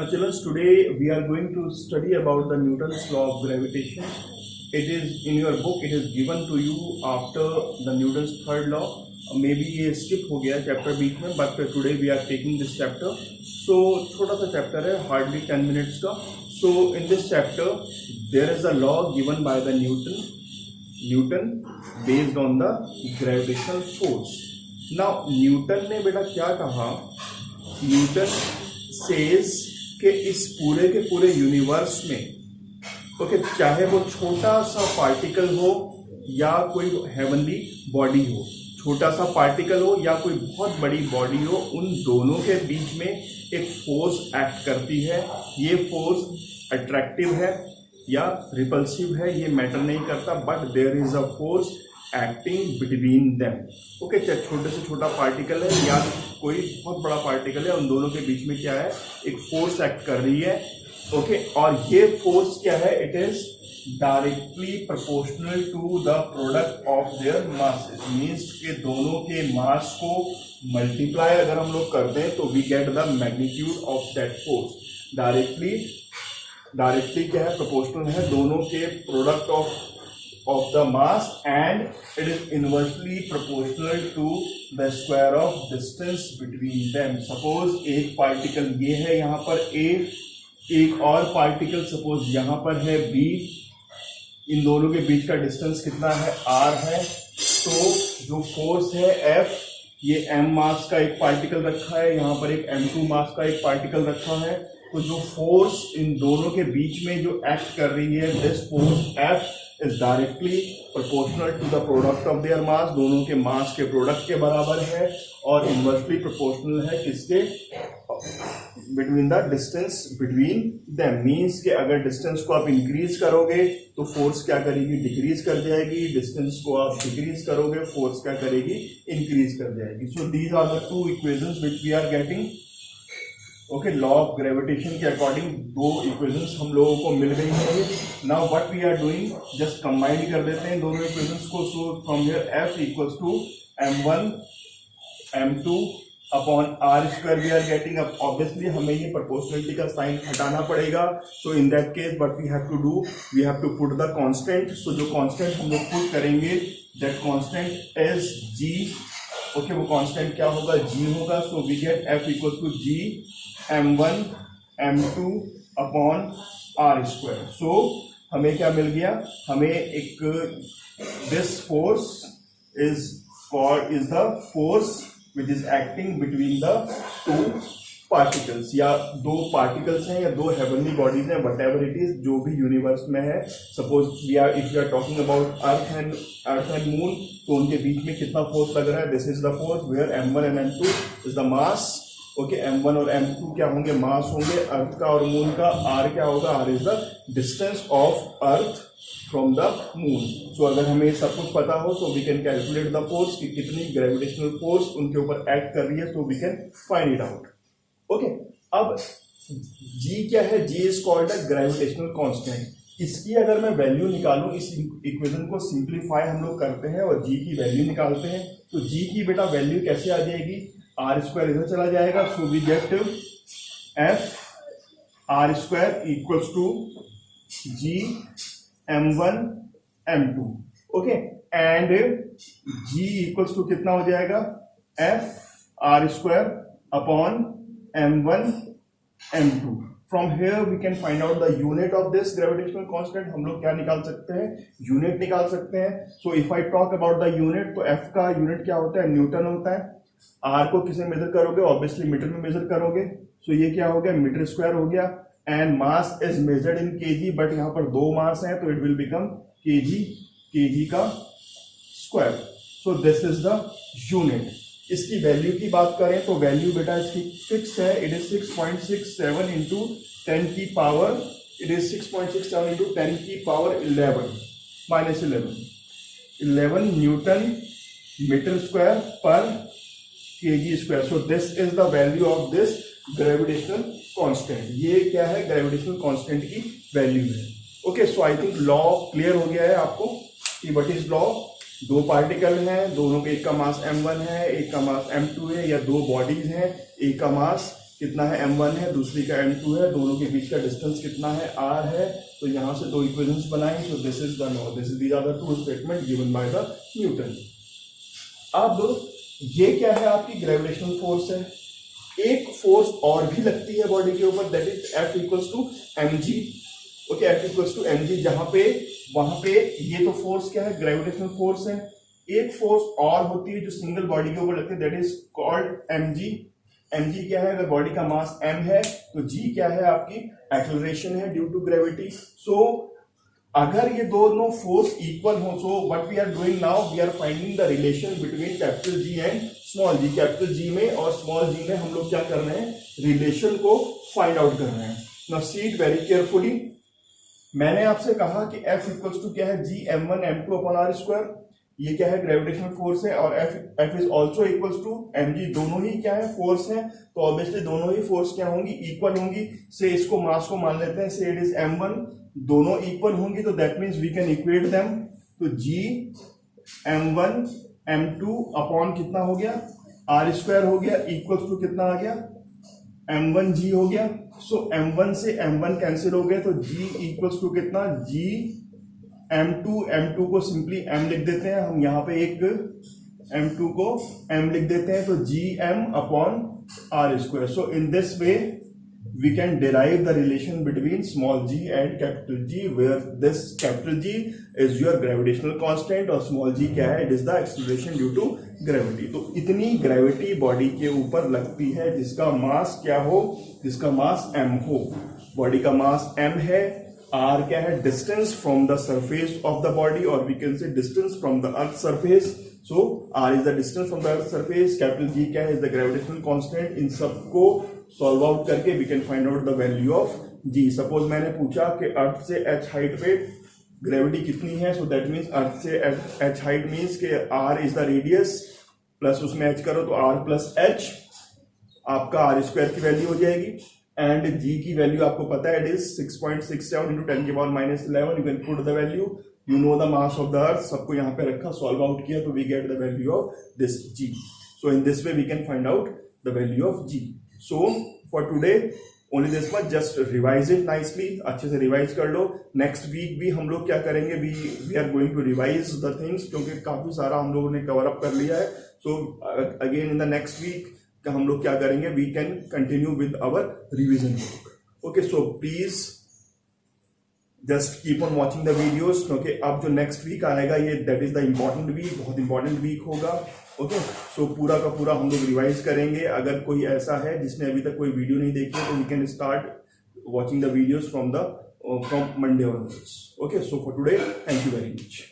Children, today we are going to study about the Newton's law of gravitation. It is in your book. It is given to you after the Newton's third law. Maybe ये skip हो गया chapter बीच में, but today we are taking this chapter. So छोटा सा chapter है, hardly 10 minutes का. So in this chapter there is a law given by the Newton based on the gravitational force. Now Newton ने बेटा क्या कहा? Newton says कि इस पूरे के पूरे यूनिवर्स में ओके चाहे वो छोटा सा पार्टिकल हो या कोई हेवनली बॉडी हो, छोटा सा पार्टिकल हो या कोई बहुत बड़ी बॉडी हो, उन दोनों के बीच में एक फोर्स एक्ट करती है. ये फोर्स अट्रैक्टिव है या रिपल्सिव है ये मैटर नहीं करता, but there is a force acting between them. Okay, चाहे छोटे से छोटा पार्टिकल है या कोई बहुत बड़ा पार्टिकल है, उन दोनों के बीच में क्या है, एक फोर्स एक्ट कर रही है. ओके, और ये फोर्स क्या है? It is directly proportional to the product of their masses. Means के दोनों के मास को मल्टीप्लाई अगर हम लोग कर दें तो we get the magnitude of that force. Directly क्या है? प्रोपोर्शनल है दोनों के product of the mass, and it is inversely proportional to the square of distance between them. Suppose एक पार्टिकल ये है यहाँ पर A, एक और पार्टिकल सपोज यहाँ पर है B, इन दोनों के बीच का डिस्टेंस कितना है? R है. तो जो फोर्स है F, ये M मास का एक पार्टिकल रखा है, यहाँ पर एक M2 मास का एक पार्टिकल रखा है. तो जो फोर्स इन दोनों के बीच में जो एक्ट कर रही है, this force F is directly proportional to the product of their mass. दोनों के मास के प्रोडक्ट के बराबर है, और इनवर्सली प्रोपोर्शनल है किसके? Between the distance between them. Means के अगर डिस्टेंस को आप इंक्रीज करोगे तो फोर्स क्या करेगी? डिक्रीज कर जाएगी. डिस्टेंस को आप डिक्रीज करोगे, फोर्स क्या करेगी? इंक्रीज कर जाएगी. So these are the two equations which we are getting. Okay, law of gravitation के अकॉर्डिंग दो इक्वेशंस हम लोगों को मिल गई है. Now what we are doing, just combine कर देते हैं दोनों इक्वेशंस को. So from here F equals to m1 m2 upon r square we are getting. अब ऑब्वियसली हमें ये प्रोपोर्शनलिटी का साइन हटाना पड़ेगा. So in that case what we have to do, we have to put the constant. So जो constant हम लोग put करेंगे, that constant is g. Okay, वो कांस्टेंट क्या होगा? g होगा. So we get F equals to g m1 m2 upon r square. So हमें क्या मिल गया? हमें एक this force is the force which is acting between the two particles, या दो पार्टिकल्स हैं या दो हेवनली बॉडीज हैं, वट एवर इट इज, जो भी यूनिवर्स में है. Suppose if you are talking about earth and moon, तो उनके बीच में कितना फोर्स लग रहा है? This is the force where m1 and m2 is the mass. Okay, m1 और m2 क्या होंगे? मास होंगे अर्थ का और मून का. r क्या होगा? r is the distance of earth from the moon. So अगर हमें ये सब कुछ पता हो, so we can calculate the force कि कितनी ग्रेविटेशनल फोर्स उनके ऊपर एक्ट कर रही है. So we can find it out. Okay, अब g क्या है? g is called a gravitational constant. इसकी अगर मैं वैल्यू निकालूं, इस इक्वेशन को सिंप्लीफाई हम लोग करते हैं और g की वैल्यू निकालते हैं. तो g की बेटा वैल्यू कैसे आ जाएगी? आर स्क्वायर इधर चला जाएगा. So we get F r square equals to g m1 m2. Okay, and g equals to कितना हो जाएगा? F r square upon m1 m2. From here we can find out the unit of this gravitational constant. हम लोग क्या निकाल सकते हैं? Unit निकाल सकते हैं. So if I talk about the unit, तो F का यूनिट क्या होता है? न्यूटन होता है. R को किसे मेजर करोगे? ऑब्वियसली मीटर में मेजर करोगे. सो ये क्या हो गया? मीटर स्क्वायर हो गया. And mass is measured in KG, but यहाँ पर दो मास है, तो इट विल बिकम केजी का square. So this is the unit. इसकी वैल्यू की बात करें तो वैल्यू बेटा इसकी फिक्स है. इट इज 6.67 इंटू 10 की पावर, इट इज 6.67 इंटू 10 की पावर 11 न्यूटन मीटर स्क्वायर पर KG square. So this is the value of this gravitational constant. ये क्या है? ग्रेविटेशनल कांस्टेंट की वैल्यू है. Okay, so I think law clear हो गया है आपको कि व्हाट इज लॉ. दो पार्टिकल हैं, दोनों के एक का मास m1 है, एक का मास m2 है, या दो बॉडीज हैं, एक का मास कितना है m1 है, दूसरी का m2 है, दोनों के बीच का डिस्टेंस कितना है r है। तो यहाँ से दो इक्वेशंस बनाई, so this is the no, this is these are the two statement given by the Newton. अब ये क्या है, आपकी ग्रेविटेशनल फोर्स है। एक फोर्स और भी लगती है बॉडी के ऊपर, that is F equals to mg। Okay, F equals to mg, जहां पे वहां पे ये तो फोर्स क्या है, ग्रेविटेशनल फोर्स है। एक फोर्स और होती है जो सिंगल बॉडी के ऊपर लगती है, that is called mg। mg क्या है, अगर बॉडी का मास m है तो g क्या है, आपकी एक्सेलरेशन है ड्यू टू ग्रेविटी। सो अगर ये दोनों फोर्स इक्वल हो, so what we are doing now, we are finding the relation between capital G and small g। Capital G में और स्मॉल g में हम लोग क्या कर रहे हैं, रिलेशन को फाइंड आउट कर रहे हैं। Now see it very carefully. मैंने आपसे कहा कि F इक्वल्स टू क्या है, G m1 m2 upon r square. ये क्या है, ग्रेविटेशनल फोर्स है, और F is also equals to mg। दोनों ही क्या है, फोर्स है, तो ऑब्वियसली दोनों ही फोर्स क्या होंगी, इक्वल होंगी। से इसको मास को मान लेते हैं, से इट इज m1, दोनों इक्वल होंगी, तो that means we can equate them. तो G m1 m2 अपॉन कितना हो गया, r स्क्वायर हो गया, इक्वल्स टू कितना आ गया, m1g हो गया। सो m1 से m1 कैंसिल हो गए, तो g इक्वल्स टू कितना, g m2 को सिंपली m लिख देते हैं हम, यहाँ पे एक m2 को m लिख देते हैं, तो gm upon r square. So in this way we can derive the relation between small g and capital G, where this capital G is your gravitational constant और small g क्या है, it is the acceleration due to gravity। तो इतनी gravity body के ऊपर लगती है जिसका मास क्या हो, जिसका मास m हो। बॉडी का मास m है, r क्या है, distance from the surface of the body, और we can say distance from the earth surface. So r is the distance from the earth surface, capital G क्या है, इज द ग्रेविटेशनल कांस्टेंट। इन सबको solve out करके we can find out the value of G। Suppose मैंने पूछा कि अर्थ से h height पे ग्रेविटी कितनी है, सो दैट मीन्स अर्थ से h हाइट मीन्स के r is the radius, plus उसमें h करो तो r प्लस h, आपका r स्क्वायर की वैल्यू हो जाएगी। एंड G की वैल्यू आपको पता है, इट इज 6.67 इंटू 10 की power -11। You can put the value, you know the mass of the earth, सबको यहाँ पे रखा, सॉल्व आउट किया, तो we get the value of this G। So in this way we can find out the value of G। So for today only this much, just revise it nicely, अच्छे से revise कर लो। Next week भी हम लोग क्या करेंगे, we are going to revise the things, क्योंकि काफी सारा हम लोगों ने कवर अप कर लिया है। So again in the next week हम लोग क्या करेंगे, we can continue with our revision work. Okay, so please just keep on watching the videos, क्योंकि अब जो नेक्स्ट वीक आएगा ये that is the important week, बहुत इंपॉर्टेंट वीक होगा। ओके, सो पूरा का पूरा हम लोग रिवाइज करेंगे। अगर कोई ऐसा है जिसने अभी तक कोई वीडियो नहीं देखी है, तो we can start watching the videos from Monday onwards. Okay, so for today thank you very much.